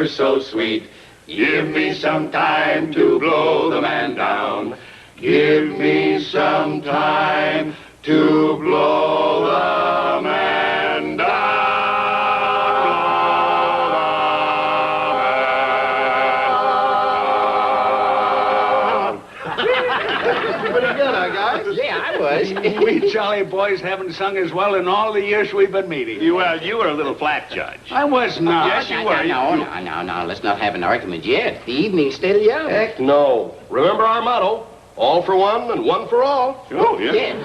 ever so sweet. Give me some time to blow the man down. Give me some time to blow the man down. Pretty good, huh, guys? Yeah, I was. We jolly boys haven't sung as well in all the years we've been meeting. Well, you were a little flat, Judge. I was not. Yes, you were. No, let's not have an argument yet. The evening's still young. Heck no. Remember our motto, all for one and one for all. Oh, yeah.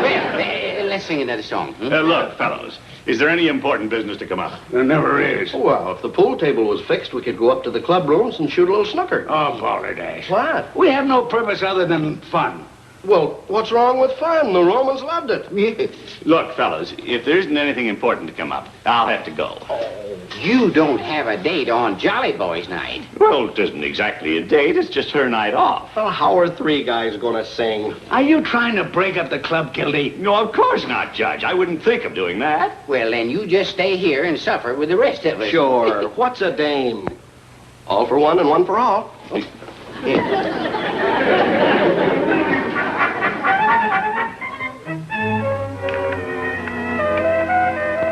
Well, let's sing another song. Look, fellows, is there any important business to come up? There never is. Well, if the pool table was fixed, we could go up to the club rooms and shoot a little snooker. Oh, balderdash. What? We have no purpose other than fun. Well, what's wrong with fun? The Romans loved it. Look, fellows, if there isn't anything important to come up, I'll have to go. You don't have a date on Jolly Boys Night. Well, it isn't exactly a date. It's just her night off. Well, how are three guys going to sing? Are you trying to break up the club, Gildy? No, of course not, Judge. I wouldn't think of doing that. Well, then you just stay here and suffer with the rest of us. Sure. What's a dame? All for one and one for all.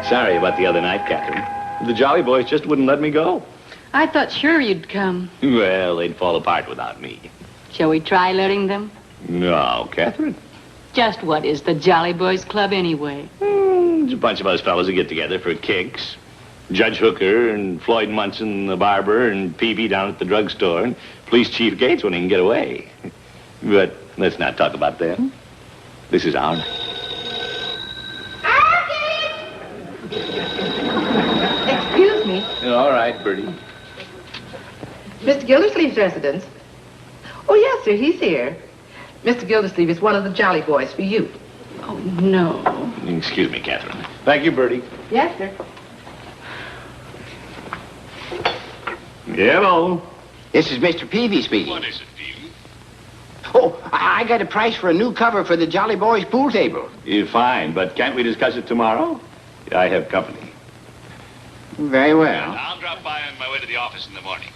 Sorry about the other night, Catherine. The Jolly Boys just wouldn't let me go. I thought sure you'd come. Well, they'd fall apart without me. Shall we try letting them? No, Catherine. Just what is the Jolly Boys Club anyway? It's a bunch of us fellows who get together for kicks. Judge Hooker and Floyd Munson, the barber, and Peavy down at the drugstore, and Police Chief Gates when he can get away. But let's not talk about them. This is our night. Excuse me. All right, Bertie. Mr. Gildersleeve's residence. Oh, yes, sir, he's here. Mr. Gildersleeve is one of the Jolly Boys for you. Oh, no. Excuse me, Catherine. Thank you, Bertie. Yes, sir. Hello. This is Mr. Peavy speaking. What is it, Peavy? Oh, I got a price for a new cover for the Jolly Boys pool table. Fine, but can't we discuss it tomorrow? I have company. Very well. I'll drop by on my way to the office in the morning.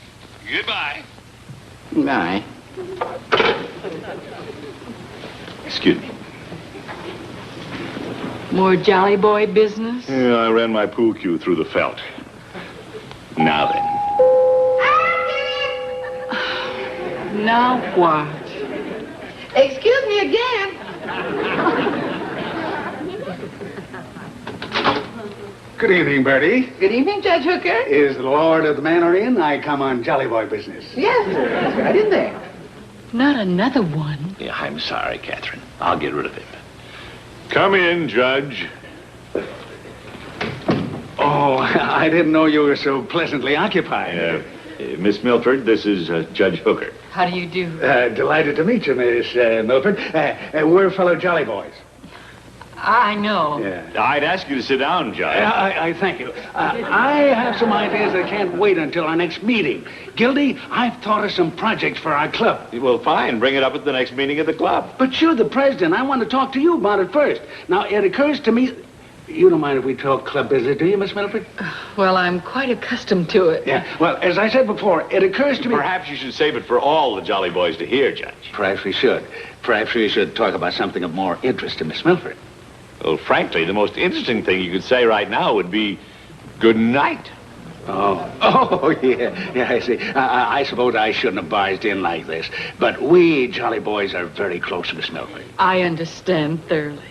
Goodbye. Bye. Excuse me. More Jolly Boy business? Yeah, I ran my pool cue through the felt. Now then. Now what? Excuse me again. Good evening, Bertie. Good evening, Judge Hooker. Is the Lord of the Manor in? I come on Jolly Boy business. Yes, sir. He's right in there. Not another one. Yeah, I'm sorry, Catherine. I'll get rid of him. Come in, Judge. Oh, I didn't know you were so pleasantly occupied. Miss Milford, this is Judge Hooker. How do you do? Delighted to meet you, Miss Milford. We're fellow Jolly Boys. I know. Yeah. I'd ask you to sit down, Judge. I thank you. I have some ideas that can't wait until our next meeting. Gildy, I've thought of some projects for our club. Well, fine. Bring it up at the next meeting of the club. But you're the president. I want to talk to you about it first. Now, it occurs to me... You don't mind if we talk club business, do you, Miss Milford? Well, I'm quite accustomed to it. Yeah. Well, as I said before, it occurs to me... Perhaps you should save it for all the Jolly Boys to hear, Judge. Perhaps we should. Perhaps we should talk about something of more interest to Miss Milford. Well, frankly, the most interesting thing you could say right now would be good night. Oh, yeah. Yeah, I see. I suppose I shouldn't have barged in like this. But we Jolly Boys are very close, Miss Milford. I understand thoroughly.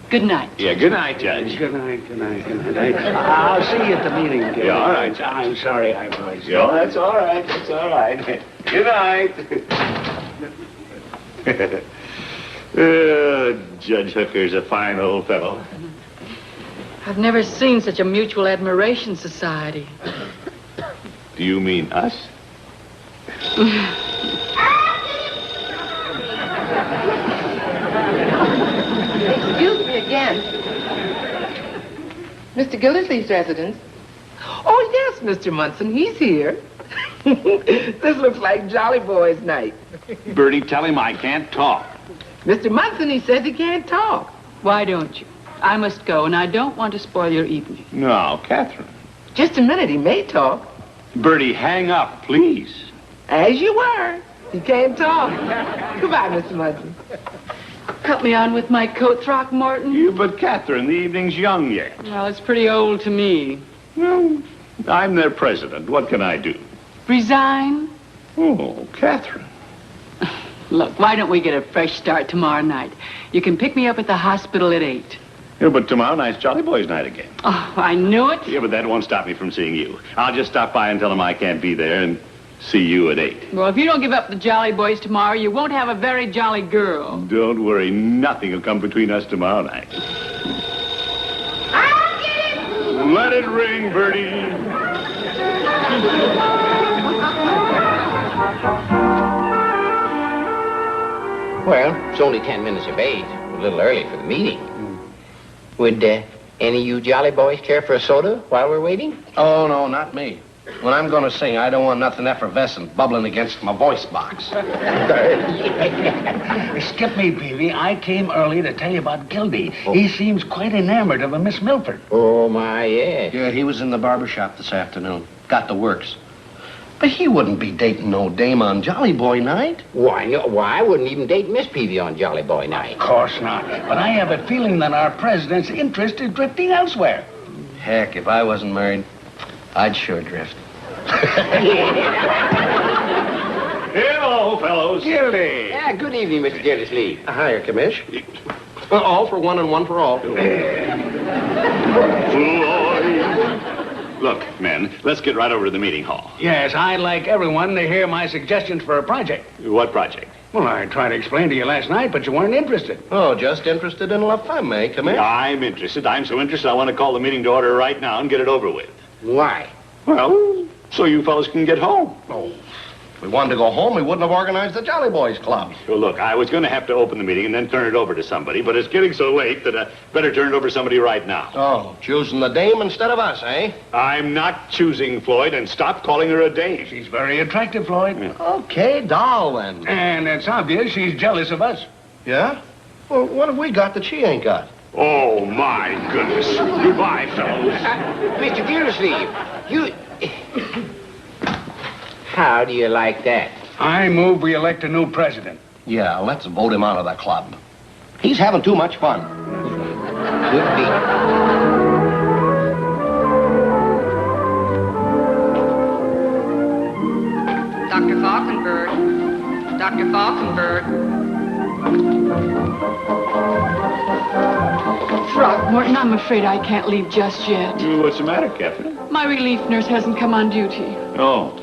Good night. Yeah, good night, Judge. Good night, good night, good night. I'll see you at the meeting. Yeah, all right, Judge. I'm sorry I was. Yeah, that's all right. That's all right. Good night. Judge Hooker's a fine old fellow. I've never seen such a mutual admiration society. Do you mean us? Excuse me again. Mr. Gildersleeve's residence. Oh, yes, Mr. Munson. He's here. This looks like Jolly Boys' night. Bertie, tell him I can't talk. Mr. Munson, he says he can't talk. Why don't you? I must go, and I don't want to spoil your evening. No, Catherine. Just a minute, he may talk. Bertie, hang up, please. As you were. He can't talk. Goodbye, Mr. Munson. Help me on with my coat, Throckmorton. You, but Catherine, the evening's young yet. Well, it's pretty old to me. Well, I'm their president. What can I do? Resign? Oh, Catherine. Look, why don't we get a fresh start tomorrow night? You can pick me up at the hospital at 8. Yeah, but tomorrow night's Jolly Boys night again. Oh, I knew it. Yeah, but that won't stop me from seeing you. I'll just stop by and tell them I can't be there and see you at 8. Well, if you don't give up the Jolly Boys tomorrow, you won't have a very jolly girl. Don't worry. Nothing will come between us tomorrow night. I'll get it! Let it ring, Bertie. Well, it's only 10 minutes of 8. A little early for the meeting. Would any of you jolly boys care for a soda while we're waiting? Oh, no, not me. When I'm going to sing, I don't want nothing effervescent bubbling against my voice box. Skip me, Peavy. I came early to tell you about Gildy. He seems quite enamored of a Miss Milford. Oh, my, yes. Yeah, he was in the barber shop this afternoon. Got the works. But he wouldn't be dating no dame on Jolly Boy night. Why, no, why, I wouldn't even date Miss Peavy on Jolly Boy night. Of course not. But I have a feeling that our president's interest is drifting elsewhere. Heck, if I wasn't married, I'd sure drift. Hello, fellows. Gildy. Yeah, good evening, Mr. Gildersleeve. Hiya, Commish. All for one and one for all. Look, men, let's get right over to the meeting hall. Yes, I'd like everyone to hear my suggestions for a project. What project? Well, I tried to explain to you last night, but you weren't interested. Oh, just interested in La Femme, eh, Commish? I'm interested. I'm so interested I want to call the meeting to order right now and get it over with. Why? Well, so you fellas can get home. Oh, if we wanted to go home, we wouldn't have organized the Jolly Boys Club. Well, look, I was going to have to open the meeting and then turn it over to somebody, but it's getting so late that I better turn it over to somebody right now. Oh, choosing the dame instead of us, eh? I'm not choosing Floyd, and stop calling her a dame. She's very attractive, Floyd. Okay, doll, then. And it's obvious she's jealous of us. Yeah? Well, what have we got that she ain't got? Oh, my goodness. Goodbye, fellows. Mr. Gildersleeve, you... How do you like that? I move we elect a new president. Yeah, let's vote him out of the club. He's having too much fun. Could be. Dr. Falkenberg. Dr. Falkenberg. Throckmorton, I'm afraid I can't leave just yet. What's the matter, Captain? My relief nurse hasn't come on duty. Oh,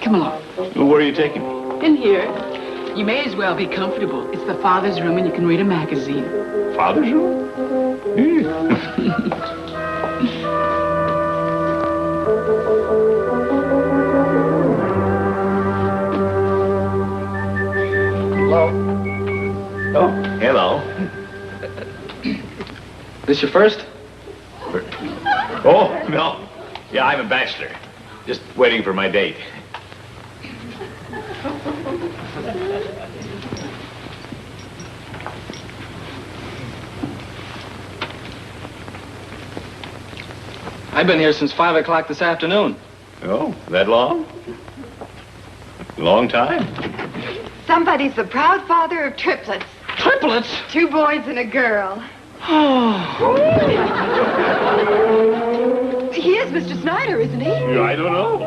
Come along. where are you taking me? In here. You may as well be comfortable. It's the father's room and you can read a magazine. Father's room? Hello? Oh, hello. This your first? Oh, no. Yeah, I'm a bachelor. Just waiting for my date. I've been here since 5 o'clock this afternoon. Oh, that long? Long time. Somebody's the proud father of triplets. Triplets? 2 boys and a girl. He is Mr. Snyder, isn't he? I don't know.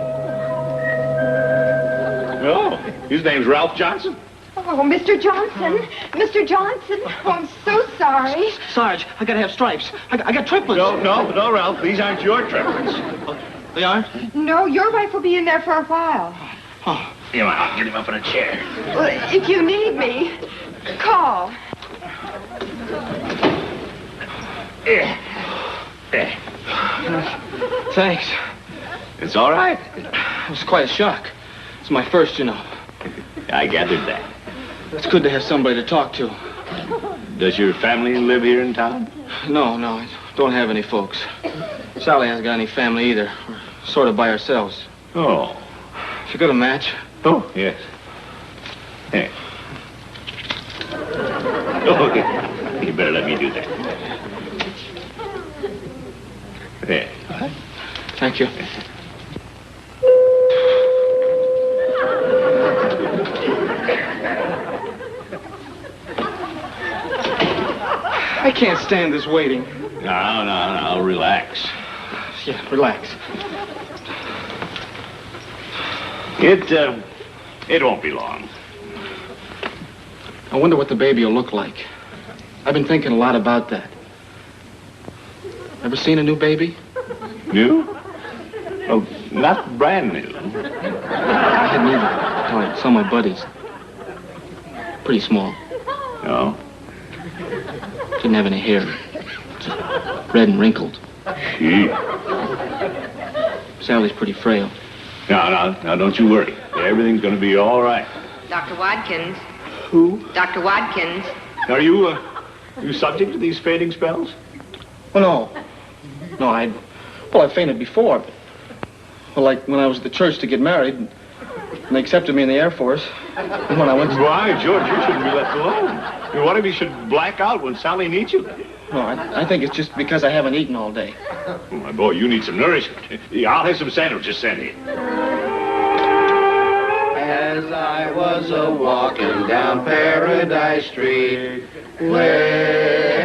No, his name's Ralph Johnson. Oh, Mr. Johnson. Mr. Johnson. Oh, I'm so sorry. Sarge, I gotta have stripes. I got triplets. No, Ralph. These aren't your triplets. They aren't? No, your wife will be in there for a while. Oh. Come on, I'll get him up in a chair. Well, if you need me, call. Thanks. It's all right. It was quite a shock. It's my first, you know. I gathered that. It's good to have somebody to talk to. Does your family live here in town? No, I don't have any folks. Sally hasn't got any family either. We're sort of by ourselves. Oh. If you got a match. Oh, yes. Hey. Oh, okay. You better let me do that. There. Thank you. I can't stand this waiting. No, relax. Yeah, relax. It won't be long. I wonder what the baby will look like. I've been thinking a lot about that. Ever seen a new baby? New? Well, not brand new. I hadn't either. Some of my buddies. Pretty small. No? Didn't have any hair. Just red and wrinkled. Gee. Sally's pretty frail. No, don't you worry. Everything's going to be all right. Dr. Watkins. Who? Dr. Watkins. Are you subject to these fading spells? Oh, no. No, I fainted before. But, well, like when I was at the church to get married, and they accepted me in the Air Force. And when I went to... Why, George, you shouldn't be left alone. What if you should black out when Sally needs you? No, I think it's just because I haven't eaten all day. Oh, my boy, you need some nourishment. I'll have some sandwiches sent in. As I was a-walking down Paradise Street, way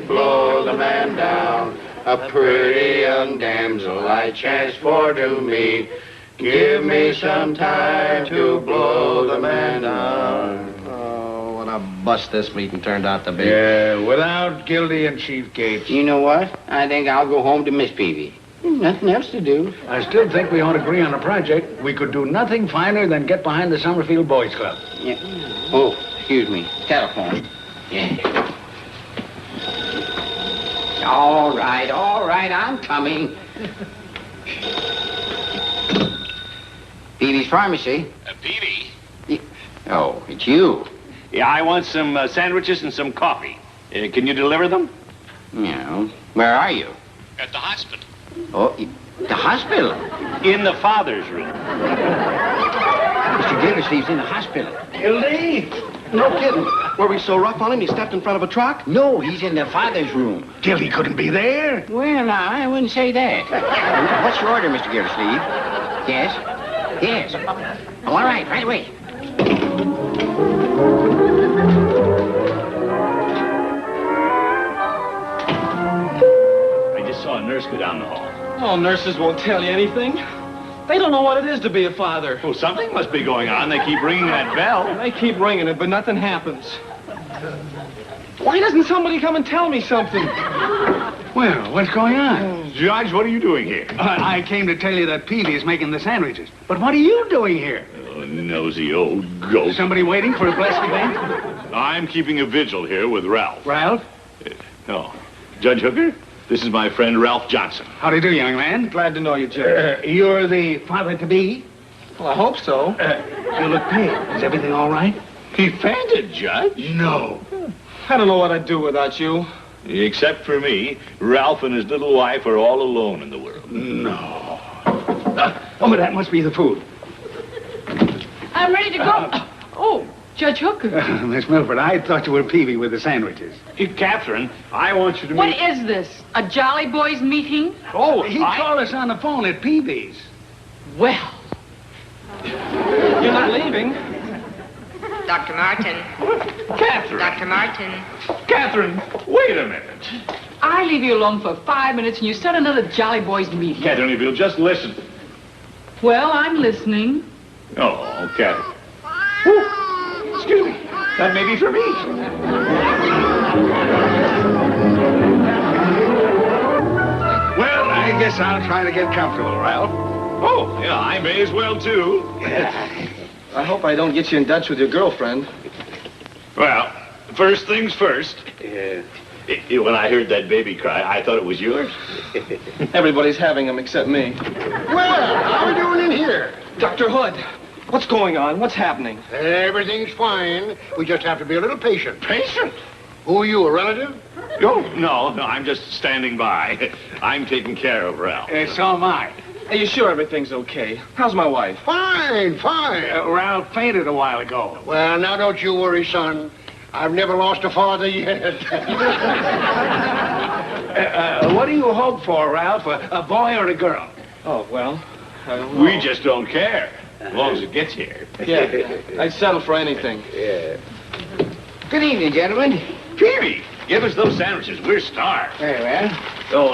blow the man down, a pretty young damsel I chanced for to meet. Give me some time to blow the man down. Oh, what a bust this meeting turned out to be. Yeah, without Gildy and Chief Gates. You know what? I think I'll go home to Miss Peavy. Nothing else to do. I still think we ought to agree on a project. We could do nothing finer than get behind the Summerfield Boys Club. Yeah. Oh, excuse me. Telephone. Yeah. All right, I'm coming. Peavy's Pharmacy. Peavy? Oh, it's you. Yeah, I want some sandwiches and some coffee. Can you deliver them? Yeah. Where are you? At the hospital. Oh, the hospital? In the father's room. Mr. Gildersleeve's in the hospital. Gildy? No kidding. Were we so rough on him he stepped in front of a truck? No, he's in the father's room. Gildy couldn't be there. Well, now, I wouldn't say that. What's your order, Mr. Gildersleeve? Yes? Yes. Oh, all right away. I just saw a nurse go down the hall. Oh, nurses won't tell you anything. They don't know what it is to be a father. Well, something must be going on. They keep ringing that bell. They keep ringing it, but nothing happens. Why doesn't somebody come and tell me something? Well, what's going on? Judge, what are you doing here? I came to tell you that Peavy is making the sandwiches. But what are you doing here? Oh, nosy old goat. Somebody waiting for a blessed event? I'm keeping a vigil here with Ralph. Ralph? No. Judge Hooker, this is my friend Ralph Johnson. How do you do, young man? Glad to know you, Judge. You're the father-to-be? Well, I hope so. You look pale. Is everything all right? He fainted, Judge. No. I don't know what I'd do without you. Except for me, Ralph and his little wife are all alone in the world. No. Oh, that must be the food. I'm ready to go. Oh, Judge Hooker. Miss Milford, I thought you were Peavy with the sandwiches. Catherine, I want you to What meet... is this? A Jolly Boys meeting? Oh, He called us on the phone at Peavy's. Well, You're not leaving. Dr. Martin. Catherine! Dr. Martin. Catherine, wait a minute. I leave you alone for 5 minutes and you start another Jolly Boys meeting. Catherine, if you'll just listen. Well, I'm listening. Oh, Catherine. Ooh, excuse me. That may be for me. Well, I guess I'll try to get comfortable, Ralph. Oh, yeah, I may as well, too. I hope I don't get you in Dutch with your girlfriend. Well, first things first. When I heard that baby cry, I thought it was yours. Everybody's having them except me. Well, how are we doing in here? Dr. Hood, what's going on? What's happening? Everything's fine. We just have to be a little patient. Patient? Who are you, a relative? Oh, no, I'm just standing by. I'm taking care of Ralph. So am I. Are you sure everything's okay? How's my wife? Fine, fine. Ralph fainted a while ago. Well, now don't you worry, son. I've never lost a father yet. What do you hope for, Ralph? A boy or a girl? Oh, well, I don't know. We just don't care, as long as it gets here. Yeah, I'd settle for anything. Good evening, gentlemen. Peavy, give us those sandwiches. We're starved. Very well. So,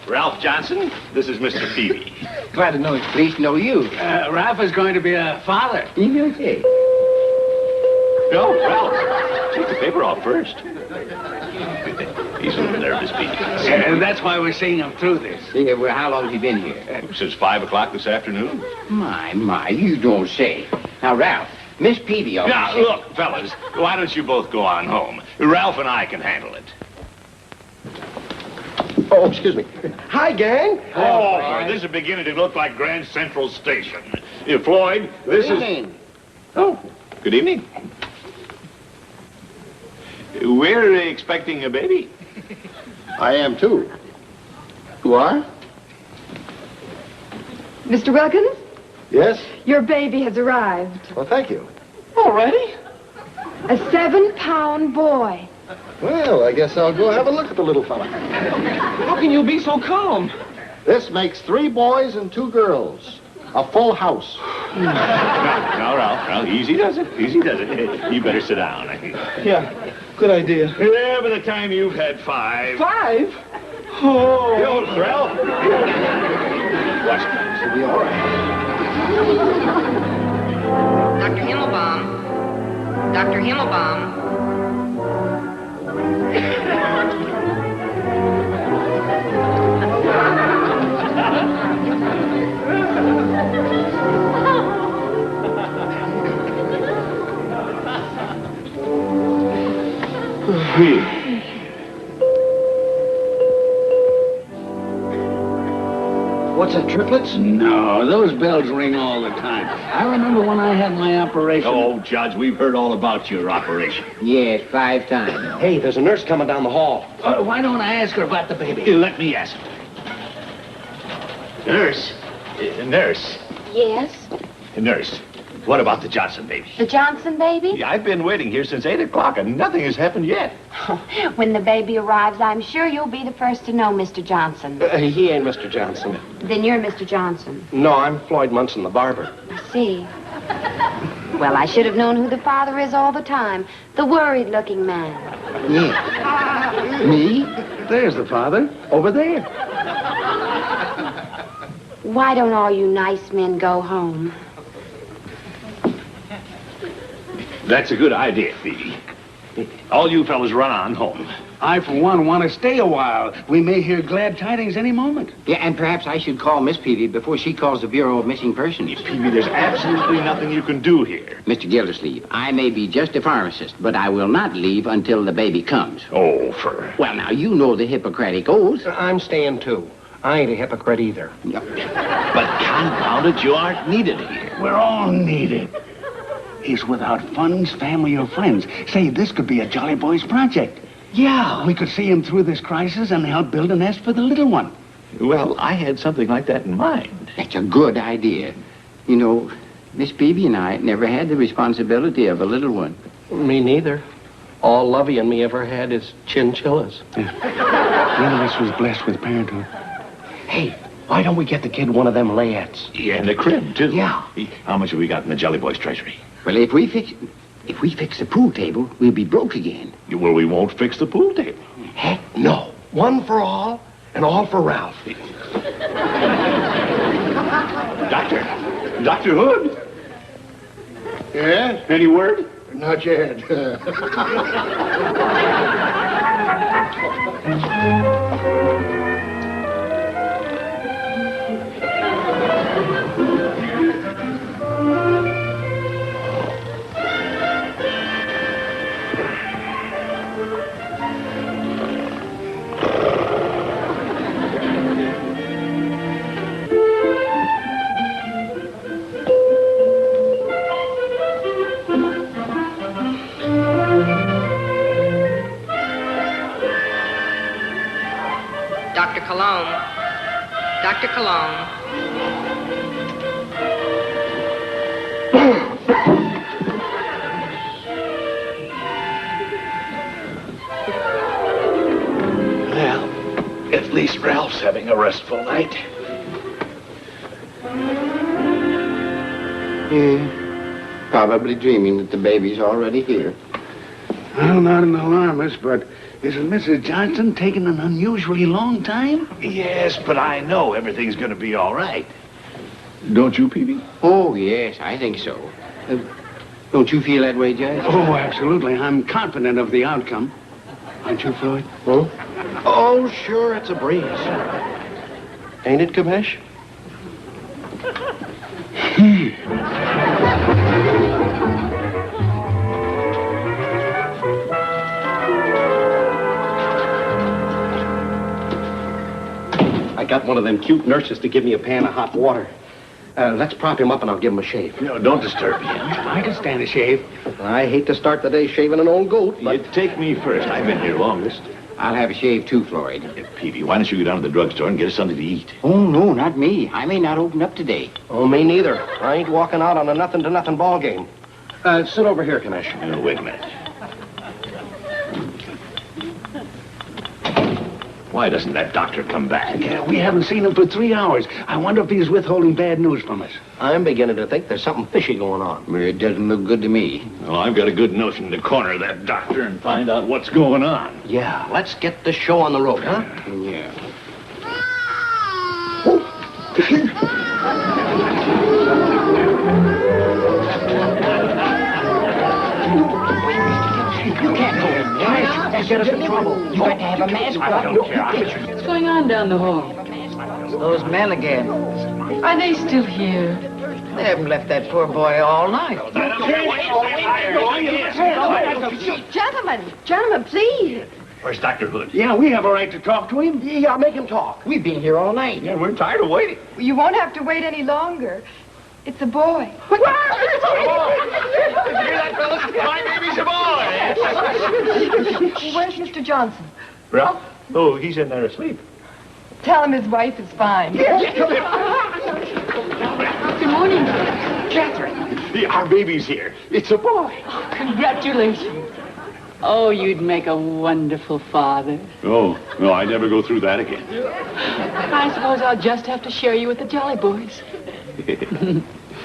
Ralph Johnson, this is Mr. Peavy. Glad to know you. Pleased to know you. Ralph is going to be a father. Okay. No, Ralph, take the paper off first. He's a little nervous, Peavy. And that's why we're seeing him through this. Yeah, well, how long have you been here? Since 5 o'clock this afternoon. My, you don't say. Now, Ralph, Miss Peavy... Now, look, fellas, why don't you both go on home? Ralph and I can handle it. Oh, excuse me. Hi, gang. Oh, this is beginning to look like Grand Central Station. Floyd, this is... Oh, good evening. We're expecting a baby. I am, too. You are? Mr. Wilkins, Yes? your baby has arrived. Well, thank you. Already? A 7-pound boy. Well, I guess I'll go have a look at the little fella. How can you be so calm? This makes 3 boys and 2 girls. A full house. Now, Ralph, easy does it. Easy does it. You better sit down. Yeah, good idea. Yeah, by the time you've had 5. 5? Oh. Yo, Ralph. Watch it. It'll be all right. Dr. Himmelbaum. Dr. Himmelbaum. What's that, triplets? No, those bells ring all the time. I remember when I had my operation. Oh, Judge, we've heard all about your operation. Yes, 5 times. Hey, there's a nurse coming down the hall. Why don't I ask her about the baby? Let me ask her. Nurse. Nurse. Yes? Nurse. What about the Johnson baby? The Johnson baby? I've been waiting here since 8 o'clock and nothing has happened yet. When the baby arrives, I'm sure you'll be the first to know, Mr. Johnson. He ain't Mr. Johnson. Then you're Mr. Johnson. No, I'm Floyd Munson, the barber. I see. Well, I should have known who the father is all the time. The worried-looking man. Yeah. Me? There's the father, over there. Why don't all you nice men go home? That's a good idea, Phoebe. All you fellas run on home. I, for one, want to stay a while. We may hear glad tidings any moment. Yeah, and perhaps I should call Miss Peavy before she calls the Bureau of Missing Persons. Peavy, there's absolutely nothing you can do here. Mr. Gildersleeve, I may be just a pharmacist, but I will not leave until the baby comes. Oh, for... Well, now, you know the Hippocratic oath. I'm staying, too. I ain't a hypocrite either. But confound it, you aren't needed here. We're all needed. He's without funds, family, or friends. Say, this could be a Jolly Boys project. Yeah, we could see him through this crisis and help build a nest for the little one. Well, I had something like that in mind. That's a good idea. You know, Miss Peavy and I never had the responsibility of a little one. Me neither. All Lovey and me ever had is chinchillas. None of us was blessed with parenthood. Hey, why don't we get the kid one of them layettes? Yeah, and the crib, too. Yeah. How much have we got in the Jolly Boys treasury? Well, if we fix the pool table, we'll be broke again. Well, we won't fix the pool table. Heck no. One for all and all for Ralph. Dr. Hood? Yeah? Any word? Not yet. Dr. Cologne. Dr. Cologne. least Ralph's having a restful night. Yeah. Probably dreaming that the baby's already here. Well, not an alarmist, but isn't Mrs. Johnson taking an unusually long time? Yes, but I know everything's going to be all right. Don't you, Peavy? Oh, yes, I think so. Don't you feel that way, Judge? Oh, absolutely. I'm confident of the outcome. Aren't you, Floyd? Huh? Oh, sure, it's a breeze. Ain't it, Kamesh? I got one of them cute nurses to give me a pan of hot water. Let's prop him up and I'll give him a shave. No, don't disturb him. I can stand a shave. I hate to start the day shaving an old goat, but... You take me first. I've been here longest. I'll have a shave too, Floyd. Peavy, why don't you go down to the drugstore and get us something to eat? Oh, no, not me. I may not open up today. Oh, me neither. I ain't walking out on a nothing-to-nothing ball game. Sit over here, Commissioner. No, wait a minute. Why doesn't that doctor come back? Yeah, we haven't seen him for 3 hours. I wonder if he's withholding bad news from us. I'm beginning to think there's something fishy going on. Well, it doesn't look good to me. Well, I've got a good notion to corner that doctor and find out what's going on. Yeah, let's get the show on the road, huh? Yeah. You can't go in there. That'll get us in trouble. You got to have a mask. I don't care. What's going on down the hall? Those men again. Are they still here? They haven't left that poor boy all night. Gentlemen, please. Where's Dr. Hood? Yeah, we have a right to talk to him. Yeah, make him talk. We've been here all night. Yeah, we're tired of waiting. You won't have to wait any longer. It's a boy. My baby's a boy! Where's Mr. Johnson? Ralph? Oh, he's in there asleep. Tell him his wife is fine. Good morning. Catherine, our baby's here. It's a boy. Congratulations. Oh, you'd make a wonderful father. Oh, no, I never go through that again. I suppose I'll just have to share you with the Jolly Boys.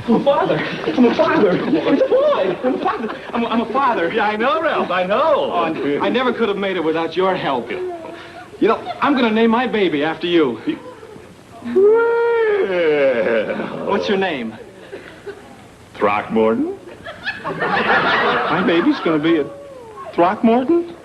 I'm a father. I'm a father. It's a boy. I'm a father. I'm a father. Yeah, I know, Ralph, I know. Oh, I never could have made it without your help. You know, I'm going to name my baby after you. Well. What's your name? Throckmorton? My baby's going to be a Throckmorton?